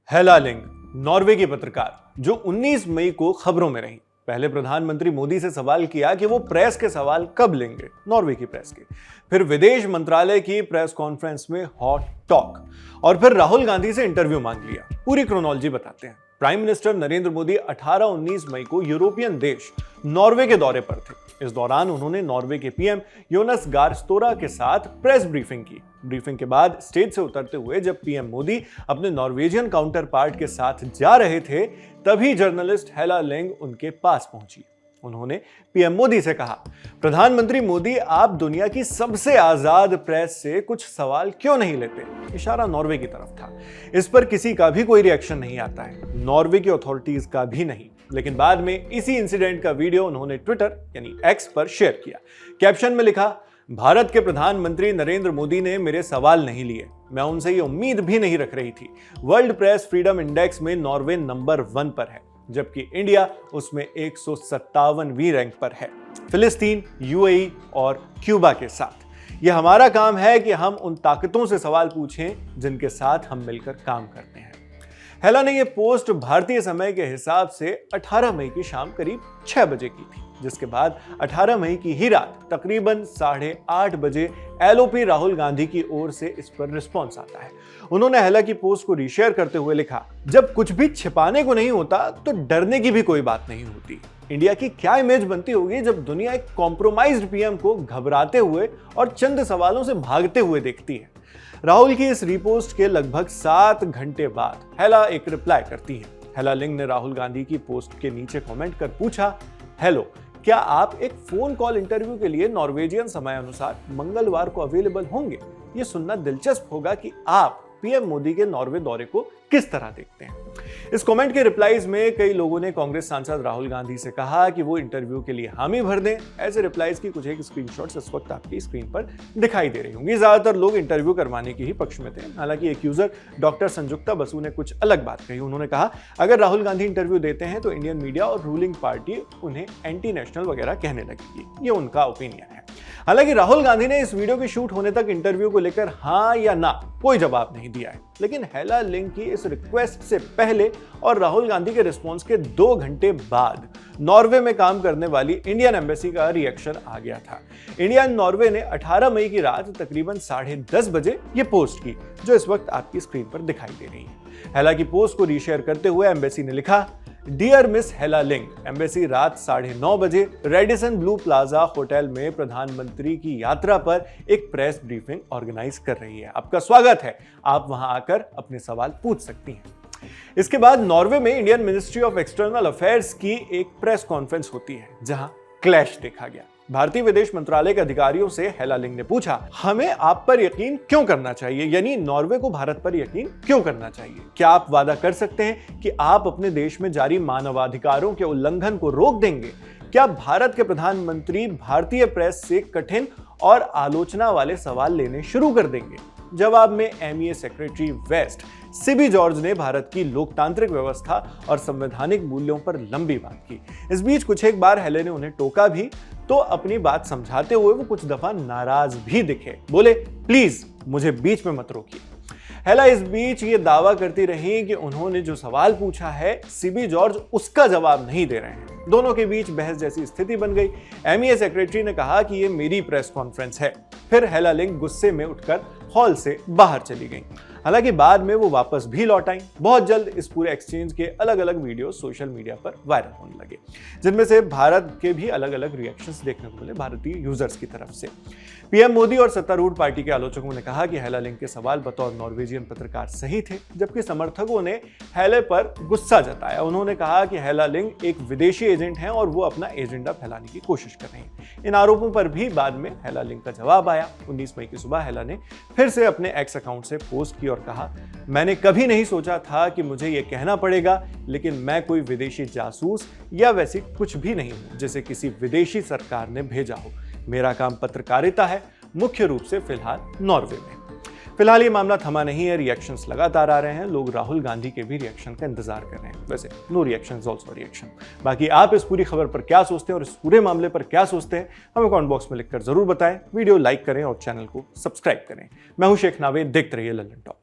हेला लिंग, नॉर्वे की पत्रकार जो 19 मई को खबरों में रही। पहले प्रधानमंत्री मोदी से सवाल किया कि वो प्रेस के सवाल कब लेंगे, नॉर्वे की प्रेस के। फिर विदेश मंत्रालय की प्रेस कॉन्फ्रेंस में हॉट टॉक, और फिर राहुल गांधी से इंटरव्यू मांग लिया। पूरी क्रोनोलॉजी बताते हैं। प्राइम मिनिस्टर नरेंद्र मोदी 18-19 मई को यूरोपियन देश नॉर्वे के दौरे पर थे। इस दौरान उन्होंने नॉर्वे के पीएम योनास गार स्टोरा के साथ प्रेस ब्रीफिंग की। ब्रीफिंग के बाद स्टेज से उतरते हुए जब पीएम मोदी अपने नॉर्वेजियन काउंटर पार्ट के साथ जा रहे थे, तभी जर्नलिस्ट हेला लिंग उनके पास पहुंची। उन्होंने पीएम मोदी से कहा, प्रधानमंत्री मोदी, आप दुनिया की सबसे आजाद प्रेस से कुछ सवाल क्यों नहीं लेते? इशारा नॉर्वे की तरफ था। इस पर किसी का भी कोई रिएक्शन नहीं आता है, नॉर्वे की अथॉरिटीज का भी नहीं। लेकिन बाद में इसी इंसिडेंट का वीडियो उन्होंने ट्विटर यानी एक्स पर शेयर किया। कैप्शन में लिखा, भारत के प्रधानमंत्री नरेंद्र मोदी ने मेरे सवाल नहीं लिए, मैं उनसे ये उम्मीद भी नहीं रख रही थी। वर्ल्ड प्रेस फ्रीडम इंडेक्स में नॉर्वे नंबर 1 पर है, जबकि इंडिया उसमें 157वीं रैंक पर है, फिलिस्तीन, यूएई और क्यूबा के साथ। यह हमारा काम है कि हम उन ताकतों से सवाल पूछें जिनके साथ हम मिलकर काम करते हैं। हेला ने यह पोस्ट भारतीय समय के हिसाब से 18 मई की शाम करीब 6 बजे की थी, जिसके बाद 18 मई की ही रात तकरीबन 8:30 बजे एलओपी राहुल गांधी की ओर से इस पर रिस्पॉन्स आता है। उन्होंने हेला की पोस्ट को रीशेयर करते हुए लिखा, जब कुछ भी छिपाने को नहीं होता तो डरने की भी कोई बात नहीं होती। इंडिया की क्या इमेज बनती होगी जब दुनिया एक कॉम्प्रोमाइज्ड पीएम को घबराते हुए और चंद सवालों से भागते हुए देखती है। राहुल की इस रिपोस्ट के लगभग 7 घंटे बाद हेला एक रिप्लाई करती है। हेला लिंग ने राहुल गांधी की पोस्ट के नीचे कमेंट कर पूछा, हेलो, क्या आप एक फोन कॉल इंटरव्यू के लिए नॉर्वेजियन समय अनुसार मंगलवार को अवेलेबल होंगे? ये सुनना दिलचस्प होगा कि आप पीएम मोदी के नॉर्वे दौरे को किस तरह देखते हैं। इस कमेंट के रिप्लाईज में कई लोगों ने कांग्रेस सांसद राहुल गांधी से कहा कि वो इंटरव्यू के लिए हामी भर दें। ऐसे रिप्लाईज की कुछ एक स्क्रीनशॉट्स इस वक्त आपकी स्क्रीन पर दिखाई दे रही होंगी। ज्यादातर लोग इंटरव्यू करवाने के ही पक्ष में थे। हालांकि एक यूजर डॉक्टर संजुक्ता बसु ने कुछ अलग बात कही। उन्होंने कहा, अगर राहुल गांधी इंटरव्यू देते हैं तो इंडियन मीडिया और रूलिंग पार्टी उन्हें एंटी नेशनल वगैरह कहने लगेगी। ये उनका ओपिनियन है। हालांकि राहुल गांधी ने इस वीडियो के शूट होने तक इंटरव्यू को लेकर हाँ या ना कोई जवाब नहीं दिया है। लेकिन हेला लिंग की इस रिक्वेस्ट से पहले और राहुल गांधी के रिस्पॉन्स के 2 घंटे बाद नॉर्वे में काम करने वाली इंडियन एम्बेसी का रिएक्शन आ गया था। इंडिया एंड नॉर्वे ने 18 मई की रात तकरीबन 10:30 बजे ये पोस्ट की, जो इस वक्त आपकी स्क्रीन पर दिखाई दे रही है। हेला की पोस्ट को रीशेयर करते हुए एम्बेसी ने लिखा, डियर मिस हेला लिंग, एम्बेसी रात 9:30 बजे रेडिसन ब्लू प्लाजा होटल में प्रधानमंत्री की यात्रा पर एक प्रेस ब्रीफिंग ऑर्गेनाइज कर रही है। आपका स्वागत है, आप वहां आकर अपने सवाल पूछ सकती हैं। इसके बाद नॉर्वे में Indian ministry of external affairs की एक प्रेस कॉन्फ्रेंस होती है, जहां क्लैश देखा गया। भारतीय विदेश मंत्रालय के अधिकारियों से हेला लिंग ने पूछा, हमें आप पर यकीन क्यों करना चाहिए, यानी नॉर्वे को भारत पर यकीन क्यों करना चाहिए? क्या आप वादा कर सकते हैं कि आप अपने देश में जारी मानवाधिकारों के उल्लंघन को रोक देंगे? क्या भारत के प्रधानमंत्री भारतीय प्रेस से कठिन और आलोचना वाले सवाल लेने शुरू कर देंगे? जवाब में MEA secretary west Sibi George ने भारत की लोकतांत्रिक व्यवस्था और संवैधानिक मूल्यों पर लंबी बात की। इस बीच कुछ एक बार हेले ने उन्हें टोका भी, तो अपनी बात समझाते हुए वो कुछ दफा नाराज भी दिखे। बोले, प्लीज मुझे बीच में मत रोकिए। हेला इस बीच ये दावा करती रही कि उन्होंने जो सवाल पूछा है, सिबी जॉर्ज उसका जवाब नहीं दे रहे हैं। दोनों के बीच बहस जैसी स्थिति बन गई। एमईए सेक्रेटरी ने कहा कि ये मेरी प्रेस कॉन्फ्रेंस है। फिर हेला लिंग गुस्से में उठकर हॉल से बाहर चली गई। हालांकि बाद में वो वापस भी लौट आई। बहुत जल्द इस पूरे एक्सचेंज के अलग अलग वीडियो सोशल मीडिया पर वायरल होने लगे, जिनमें से भारत के भी अलग अलग रिएक्शंस देखने को मिले भारतीय यूजर्स की तरफ से। पीएम मोदी और सत्तारूढ़ पार्टी के आलोचकों ने कहा कि हेला लिंग के सवाल बतौर नॉर्वेजियन पत्रकार सही थे, जबकि समर्थकों ने हेले पर गुस्सा जताया। उन्होंने कहा कि हेला लिंग एक विदेशी एजेंट हैं और वो अपना एजेंडा फैलाने की कोशिश कर रहे हैं। इन आरोपों पर भी बाद में हेला लिंग का जवाब आया। 19 मई की सुबह हेला ने फिर से अपने एक्स अकाउंट से पोस्ट की और कहा, मैंने कभी नहीं सोचा था कि मुझे ये कहना पड़ेगा, लेकिन मैं कोई विदेशी जासूस या वैसी कुछ भी नहीं हूं जिसे किसी विदेशी सरकार ने भेजा हो। मेरा काम पत्रकारिता है, मुख्य रूप से फिलहाल नॉर्वे में। फिलहाल ये मामला थमा नहीं है, रिएक्शंस लगातार आ रहे हैं। लोग राहुल गांधी के भी रिएक्शन का इंतजार कर रहे हैं। वैसे no reaction is also reaction. बाकी आप इस पूरी खबर पर क्या सोचते हैं और इस पूरे मामले पर क्या सोचते हैं, हमें कमेंट बॉक्स में लिखकर जरूर बताएं। वीडियो लाइक करें और चैनल को सब्सक्राइब करें। मैं हूं शेख नावेद, देखते रहिए लल्लन टॉप।